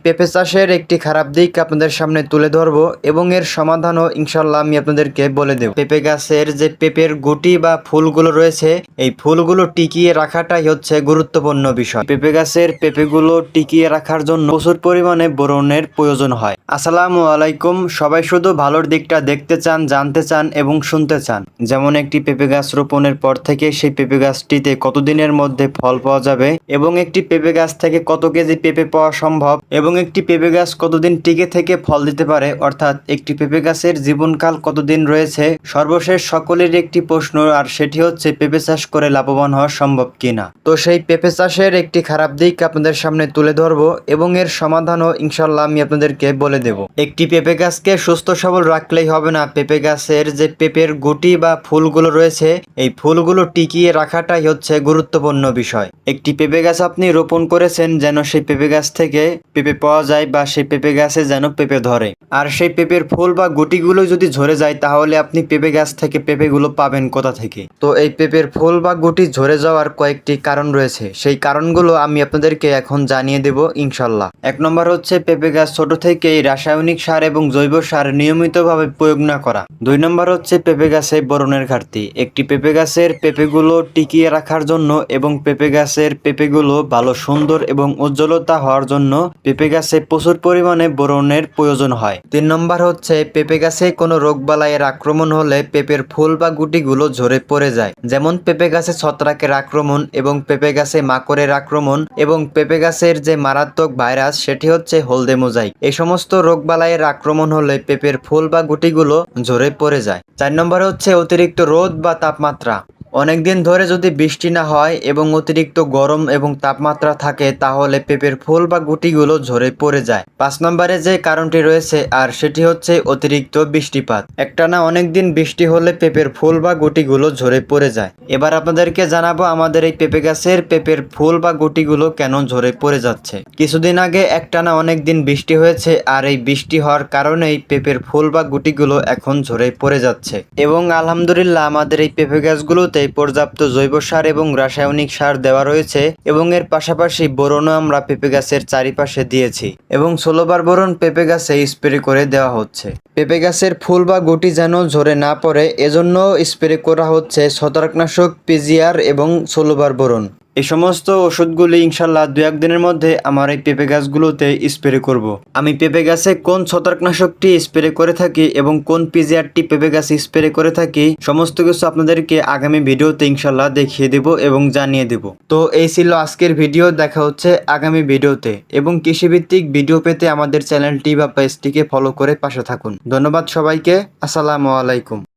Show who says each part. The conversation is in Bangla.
Speaker 1: পেঁপে চাষের একটি খারাপ দিক আপনাদের সামনে তুলে ধরবো এবং এর সমাধানও ইনশাল্লাহ আমি আপনাদেরকে বলে দেব। পেঁপে গাছের যে পেঁপের গুটি বা ফুলগুলো রয়েছে, এই ফুলগুলো টিকিয়ে রাখাটাই হচ্ছে গুরুত্বপূর্ণ বিষয়। পেঁপে গাছের পেঁপেগুলো টিকিয়ে রাখার জন্য প্রচুর পরিমাণে বোরনের প্রয়োজন হয়। আসসালামু আলাইকুম। সবাই শুধু ভালোর দিকটা দেখতে চান, জানতে চান এবং শুনতে চান। যেমন একটি পেঁপে গাছ রোপণের পর থেকে সেই পেঁপে গাছটিতে কতদিনের মধ্যে ফল পাওয়া যাবে এবং একটি পেঁপে গাছ থেকে কত কেজি পেঁপে পাওয়া সম্ভব এবং একটি পেঁপে গাছ কতদিন টিকে থেকে ফল দিতে পারে, অর্থাৎ একটি পেঁপে গাছের জীবনকাল কতদিন রয়েছে, সর্বশেষ সকলের একটি প্রশ্ন, আর সেটি হচ্ছে পেঁপে চাষ করে লাভবান হওয়া সম্ভব কিনা। তো সেই পেঁপে চাষের একটি খারাপ দিক আপনাদের সামনে তুলে ধরবো এবং এর সমাধানও ইনশাল্লাহ আমি আপনাদেরকে বলে দেব। একটি পেঁপে গাছকে সুস্থ সবল রাখলেই হবে না, পেঁপে গাছের যে পেঁপের গুটি বা ফুলগুলো রয়েছে, এই ফুলগুলো টিকিয়ে রাখাটাই হচ্ছে গুরুত্বপূর্ণ বিষয়। একটি পেঁপে গাছ আপনি রোপণ করেছেন যেন সেই পেঁপে গাছ থেকে পেঁপে পাওয়া যায় বা সেই পেঁপে গাছে যেন পেঁপে ধরে, আর সেই পেঁপের ফুল বা গুটিগুলো যদি ঝরে যায় তাহলে আপনি পেঁপে গাছ থেকে পেঁপেগুলো পাবেন কোথা থেকে? তো এই পেঁপের ফুল বা গুটি ঝরে যাওয়ার কয়েকটি কারণ রয়েছে, সেই কারণগুলো আমি আপনাদেরকে এখন জানিয়ে দেব ইনশাল্লাহ। এক নম্বর হচ্ছে পেঁপে গাছ ছোট থেকেই রাসায়নিক সার এবং জৈব সার নিয়মিতভাবে প্রয়োগ না করা। দুই নম্বর হচ্ছে পেঁপে গাছে বোরনের ঘাটতি। একটি পেঁপে গাছের পেঁপেগুলো টিকিয়ে রাখার জন্য এবং পেঁপে গাছের পেঁপেগুলো ভালো সুন্দর এবং উজ্জ্বলতা হওয়ার জন্য পেঁপে গাছে প্রচুর পরিমাণে বোরনের প্রয়োজন হয়। তিন নম্বর হচ্ছে পেঁপে গাছে কোনো রোগবালাইয়ের আক্রমণ হলে পেঁপের ফুল বা গুটিগুলো ঝরে পড়ে যায়। যেমন পেঁপে গাছে ছত্রাকের আক্রমণ এবং পেঁপে গাছে মাকড়ের আক্রমণ এবং পেঁপে গাছের যে মারাত্মক ভাইরাস সেটি হচ্ছে হলদে মোজাইক। এই সমস্ত রোগবালাইয়ের আক্রমণ হলে পেঁপের ফুল বা গুটিগুলো ঝরে পড়ে যায়। চার নম্বরে হচ্ছে অতিরিক্ত রোদ বা তাপমাত্রা। অনেকদিন ধরে যদি বৃষ্টি না হয় এবং অতিরিক্ত গরম এবং তাপমাত্রা থাকে তাহলে পেঁপের ফুল বা গুটিগুলো ঝরে পড়ে যায়। পাঁচ নম্বরে যে কারণটি রয়েছে আর সেটি হচ্ছে অতিরিক্ত বৃষ্টিপাত। একটানা অনেকদিন বৃষ্টি হলে পেঁপের ফুল বা গুটিগুলো ঝরে পড়ে যায়। এবার আপনাদেরকে জানাবো আমাদের এই পেঁপে গাছের পেঁপের ফুল বা গুটিগুলো কেন ঝরে পড়ে যাচ্ছে। কিছুদিন আগে একটানা অনেকদিন বৃষ্টি হয়েছে আর এই বৃষ্টি হওয়ার কারণেই পেঁপের ফুল বা গুটিগুলো এখন ঝরে পড়ে যাচ্ছে এবং আলহামদুলিল্লাহ আমাদের এই পেঁপে গাছগুলোতে পর্যাপ্ত জৈব সার এবং রাসায়নিক সার দেওয়া রয়েছে এবং এর পাশাপাশি বোরনও আমরা পেঁপে গাছের চারিপাশে দিয়েছি এবং 16 বার বোরন পেঁপে গাছে স্প্রে করে দেওয়া হচ্ছে। পেঁপে গাছের ফুল বা গুটি যেন ঝরে না পড়ে এজন্য স্প্রে করা হচ্ছে ছত্রাকনাশক, পিজিআর এবং 16 বার বোরন। এই সমস্ত ওষুধগুলি ইনশাল্লাহ 2-1 দিনের মধ্যে আমার এই পেঁপে গাছগুলোতে স্প্রে করব। আমি পেঁপে গাছে কোন ছত্রাকনাশকটি স্প্রে করে থাকি এবং কোন পিজিআরটি পেঁপে গাছে স্প্রে করে থাকি সমস্ত কিছু আপনাদেরকে আগামী ভিডিওতে ইনশাল্লাহ দেখিয়ে দেব এবং জানিয়ে দেব। তো এই ছিল আজকের ভিডিও, দেখা হচ্ছে আগামী ভিডিওতে এবং কৃষিভিত্তিক ভিডিও পেতে আমাদের চ্যানেলটি বা পেজটিকে ফলো করে পাশে থাকুন। ধন্যবাদ সবাইকে। আসসালামু আলাইকুম।